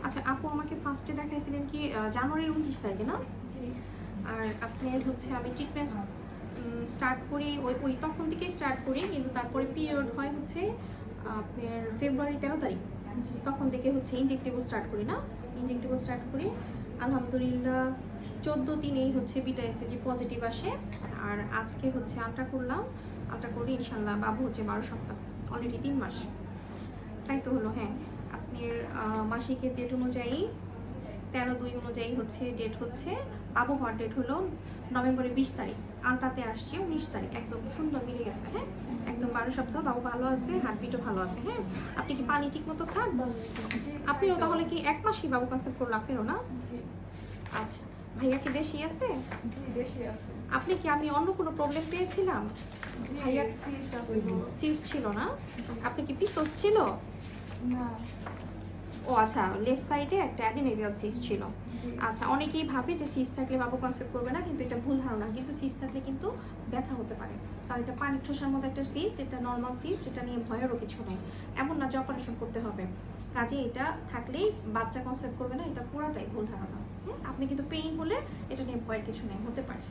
আচ্ছা আপু আমাকে ফার্স্টে দেখাইছিলেন কি জানুয়ারির 29 তারিখে না? জি। আর আপনার হচ্ছে আমি ট্রিটমেন্ট স্টার্ট করি ওই ওই তখন থেকেই স্টার্ট করি, কিন্তু তারপরে পিরিয়ড হয় হচ্ছে আপনার ফেব্রুয়ারি 13 তারিখ। জি। তখন থেকে হচ্ছে ইনজেক্টেবল স্টার্ট করি না, ইনজেক্টেবল স্টার্ট করি আলহামদুলিল্লাহ 14 দিনেই হচ্ছে বিটা এসএজি পজিটিভ আসে। আর আজকে হচ্ছে আলট্রা করলাম, আলট্রা করে ইনশাল্লাহ বাবু হচ্ছে 12 সপ্তাহ, অলরেডি 3 মাস। তাই তো হলো। হ্যাঁ আপনার মাসিকের ডেট অনুযায়ী 13/2 অনুযায়ী হচ্ছে ডেট হচ্ছে, বাবু হওয়ার ডেট হলো নভেম্বরের 20 তারিখ, আলটাতে আসছে 19 তারিখ, একদম সুন্দর মিলে গেছে। হ্যাঁ একদম 12 সপ্তাহ, বাবু ভালো আছে, হার্টবিটও ভালো আছে। হ্যাঁ আপনি কি পানি ঠিক মতো খান? জি। আপনিও তাহলে কি 1 মাসই বাবু কনসেপ্ট করলো আপনারও না? জি। আচ্ছা ভাইয়া কি দেশি আছে? জি বেশি আছে। আপনি কি, আমি অন্য কোনো প্রবলেম পেয়েছিলাম? জি ভাইয়া সিস্ট আছে। সিস্ট ছিল না? আপনি কি পিসোস ছিল? না। ও আচ্ছা, লেফট সাইডে একটা অ্যাডিনোইডিয়াল সিস্ট ছিল। জি। আচ্ছা অনেকেই ভাবে যে সিস্ট থাকলে বাবু কনসেপ্ট করবে না, কিন্তু এটা ভুল ধারণা। কিন্তু সিস্ট থাকলে কিন্তু ব্যথা হতে পারে, কারণ এটা পানির ঠোসার মতো একটা সিস্ট, এটা নর্মাল সিস্ট, এটা নিয়ে ভয়েরও কিছু নেই। এমন না যে অপারেশন করতে হবে। কাজে এটা থাকলেই বাচ্চা কনসেপ্ট করবে না, এটা পুরাটাই ভুল ধারণা। হ্যাঁ আপনি কিন্তু পেইন হলে এটা নিয়ে ভয়ের কিছু নেই, হতে পারে।